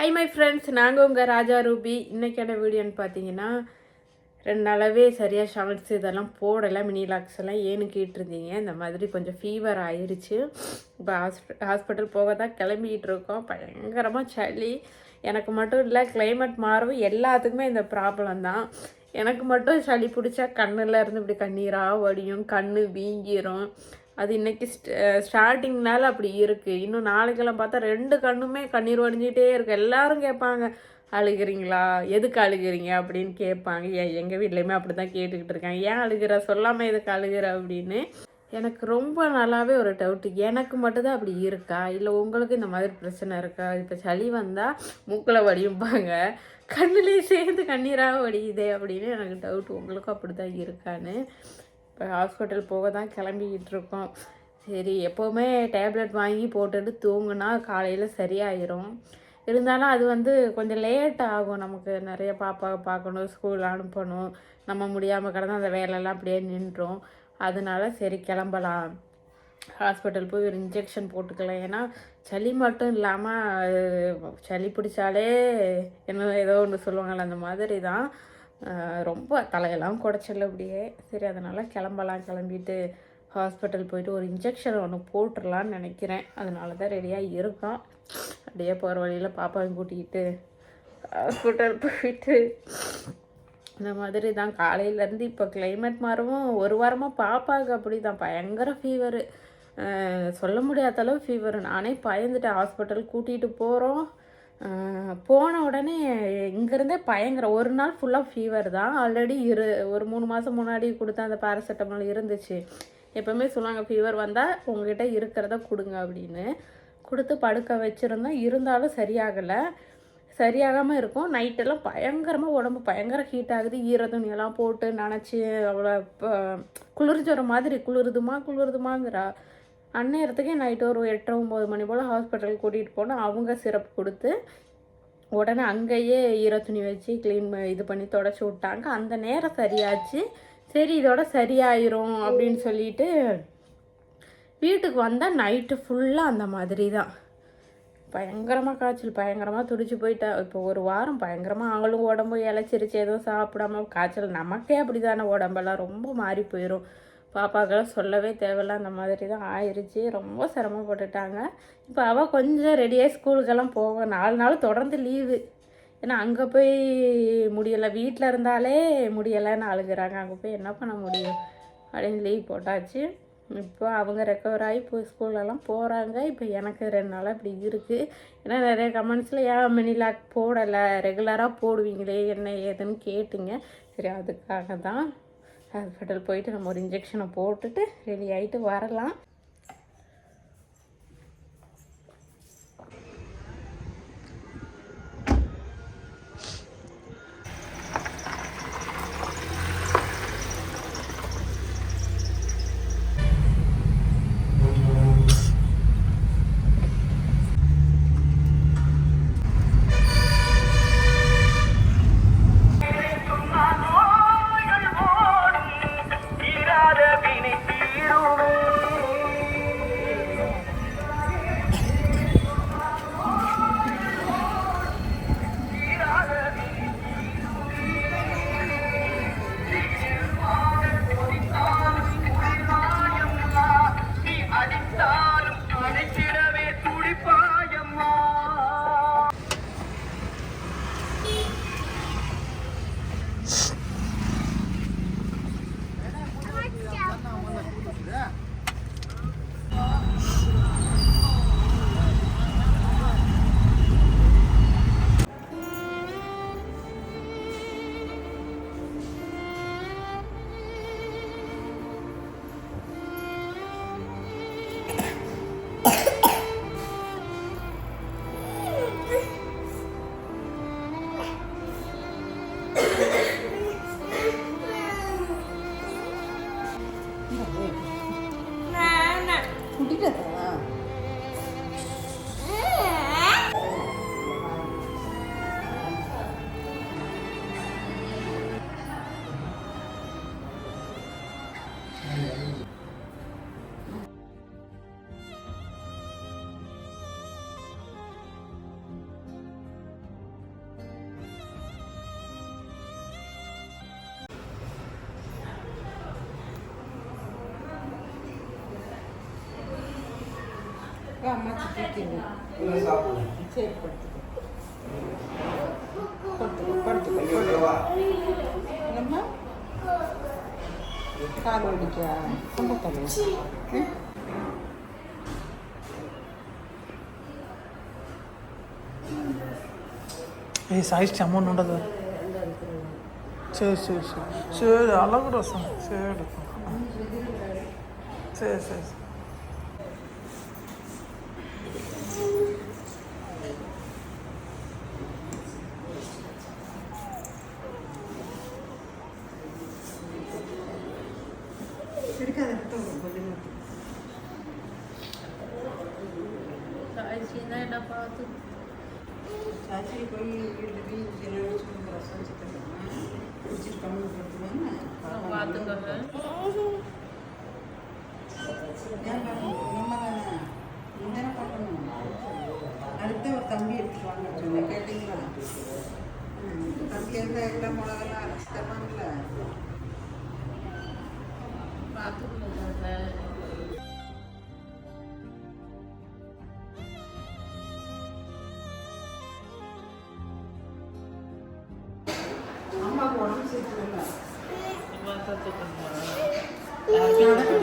Hi my friends, நாங்கள் உங்கள் ராஜா Ruby. இன்றைக்கான வீடியோன்னு பார்த்தீங்கன்னா 2 நாளாகவே சரியாக ஷார்ட்ஸ் இதெல்லாம் போடலை, மினி லாக்ஸ் எல்லாம் ஏன்னு கேட்டிருந்தீங்க. இந்த மாதிரி கொஞ்சம் ஃபீவர் ஆயிடுச்சு. இப்போ ஹாஸ்பிட்டல் போக தான் கிளம்பிக்கிட்டு இருக்கோம். பயங்கரமாக சளி. எனக்கு மட்டும் இல்லை, கிளைமேட் மாறவும் எல்லாத்துக்குமே இந்த ப்ராப்ளம் தான். எனக்கு மட்டும் சளி பிடிச்சா கண்ணில் இருந்து இப்படி கண்ணீராக வடியும், கண் வீங்கிரும். அது இன்றைக்கி ஸ்டார்டிங்னால அப்படி இருக்குது. இன்னும் நாளைக்கெல்லாம் பார்த்தா 2 கண்ணுமே கண்ணீர் வடிஞ்சிட்டே இருக்குது. எல்லோரும் கேட்பாங்க, அழுகிறீங்களா, எதுக்கு அழுகிறீங்க அப்படின்னு கேட்பாங்க. எங்கள் வீட்லேயுமே அப்படி தான் கேட்டுக்கிட்டு இருக்காங்க, ஏன் அழுகிற, சொல்லாமல் எதுக்கு அழுகிற அப்படின்னு. எனக்கு ரொம்ப நல்லாவே ஒரு டவுட்டு, எனக்கு மட்டும்தான் அப்படி இருக்கா இல்லை உங்களுக்கு இந்த மாதிரி பிரச்சனை இருக்கா? இப்போ சளி வந்தால் மூக்கில் வடியும்பாங்க, கண்ணுலேயே சேர்ந்து கண்ணீராக வடியுதே அப்படின்னு எனக்கு டவுட், உங்களுக்கும் அப்படி தான் இருக்கான்னு. இப்போ ஹாஸ்பிட்டல் போக தான் கிளம்பிக்கிட்டு இருக்கோம். சரி, எப்போவுமே டேப்லெட் வாங்கி போட்டுட்டு தூங்குனா காலையில் சரியாயிரும். இருந்தாலும் அது கொஞ்சம் லேட் ஆகும். நமக்கு நிறைய பாப்பாவை பார்க்கணும், ஸ்கூல் அனுப்பணும், நம்ம முடியாமல் கிடந்தா அந்த வேலையெல்லாம் அப்படியே நின்றோம். அதனால சரி கிளம்பலாம், ஹாஸ்பிட்டல் போய் ஒரு இன்ஜெக்ஷன் போட்டுக்கலாம். ஏன்னா சளி மட்டும் இல்லாமல் சளி பிடிச்சாலே என்ன ஏதோ ஒன்று சொல்லுவாங்கள்ல, அந்த மாதிரி தான். ரொம்ப தலையெல்லாம் குடைச்சல அப்படியே. சரி, அதனால் கிளம்பிட்டு ஹாஸ்பிட்டல் போயிட்டு ஒரு இன்ஜெக்ஷன் ஒன்று போட்டுடலான்னு நினைக்கிறேன். அதனால தான் ரெடியாக இருக்கோம். அப்படியே போகிற வழியில் பாப்பாவையும் கூட்டிக்கிட்டு ஹாஸ்பிட்டல் போயிட்டு இந்த மாதிரி தான். காலையிலேருந்து இப்போ கிளைமேட் மாறவும் ஒரு வாரமாக பாப்பாவுக்கு அப்படி தான் பயங்கர ஃபீவரு, சொல்ல முடியாத அளவு ஃபீவரு. நானே பயந்துட்டேன். ஹாஸ்பிட்டல் கூட்டிகிட்டு போகிறோம், போன உடனே இங்கேருந்தே பயங்கர ஒரு நாள் ஃபுல்லாக ஃபீவர் தான். ஆல்ரெடி ஒரு 3 மாதம் முன்னாடி கொடுத்த அந்த பேராசிட்டமால் இருந்துச்சு. எப்போவுமே சொல்லுவாங்க, ஃபீவர் வந்தால் உங்ககிட்ட இருக்கிறத கொடுங்க அப்படின்னு. கொடுத்து படுக்க வச்சுருந்தோம். இருந்தாலும் சரியாகாமல் இருக்கும். நைட்டெல்லாம் பயங்கரமாக உடம்பு பயங்கர ஹீட் ஆகுது. ஈர துணியெல்லாம் போட்டு நினச்சி அவ்வளோ குளிர்ஜுற மாதிரி குளிருதுமாங்கிறா. அந்நேரத்துக்கே நைட்டு ஒரு 8-9 மணி போல் ஹாஸ்பிட்டல் கூட்டிகிட்டு போனால் அவங்க சிரப் கொடுத்து உடனே அங்கேயே ஈர துணி வச்சு இது பண்ணி தொடச்சி விட்டாங்க. அந்த நேரம் சரியாச்சு. சரி, இதோட சரியாயிரும் அப்படின்னு சொல்லிட்டு வீட்டுக்கு வந்தால் நைட்டு ஃபுல்லாக அந்த மாதிரி தான். பயங்கரமாக காய்ச்சல், பயங்கரமாக துடிச்சு போயிட்டா. இப்போ ஒரு வாரம் பயங்கரமாக அவங்களும் உடம்பு இழைச்சிருச்சு, எதுவும் சாப்பிடாம. காய்ச்சல் நமக்கே அப்படி தானே, உடம்பெல்லாம் ரொம்ப மாறி போயிடும். பாப்பாக்கெல்லாம் சொல்லவே தேவையில்ல, அந்த மாதிரி தான் ஆயிடுச்சு. ரொம்ப சிரமப்பட்டுட்டாங்க. இப்போ அவள் கொஞ்சம் ரெடியாகி ஸ்கூலுக்கெல்லாம் போக 4 நாள் தொடர்ந்து லீவு. ஏன்னா அங்கே போய் முடியலை, வீட்டில் இருந்தாலே முடியலைன்னு அழுகிறாங்க. அங்கே போய் என்ன பண்ண முடியும் அப்படின்னு லீவ் போட்டாச்சு. இப்போ அவங்க ரெக்கவர் ஆகி போய் ஸ்கூல்லலாம் போகிறாங்க. இப்போ எனக்கு 2 நாளாக இப்படி இருக்குது. ஏன்னா நிறைய கமெண்ட்ஸில் ஏன் மினி லாக் போடலை, ரெகுலராக போடுவீங்களே என்ன ஏதுன்னு கேட்டிங்க. சரி, அதுக்காக தான் ஹாஸ்பிட்டல் போயிட்டு நம்ம ஒரு இன்ஜெக்ஷனை போட்டுட்டு ரெடி ஆகிட்டு வரலாம். அம்மா தூக்கிடுவேன். சரி படுத்துக்கோ என்னம்மா கால் வலிக்கா ரொம்ப தலை సాయిస్ట్ అమౌంట్ ఉండదు సరే సరే సరే సరే అలా కూడా వస్తాను సరే సరే సరే சாச்சி போய் வீட்டில் போய் எல்லாம் வச்சுக்கணும் ரசம் வச்சுக்கலாம் குடிச்சிட்டு கம்மி கொடுத்துருவாங்க பார்த்துக்கோங்க. ஏன் பார்க்கணும் நம்ம தானே நீ தானே பார்க்கணும். அடுத்த ஒரு தம்பி எடுத்துட்டு வாங்க சொன்னேன் கேட்டிங்களா? தம்பி இருந்தால் எல்லாம் மிளகெல்லாம் அரைச்சி தருவாங்கல்ல. பார்த்துக்கோங்க. அம்மாவுக்கு உடம்பு சேர்த்து பார்த்துக்கோங்க.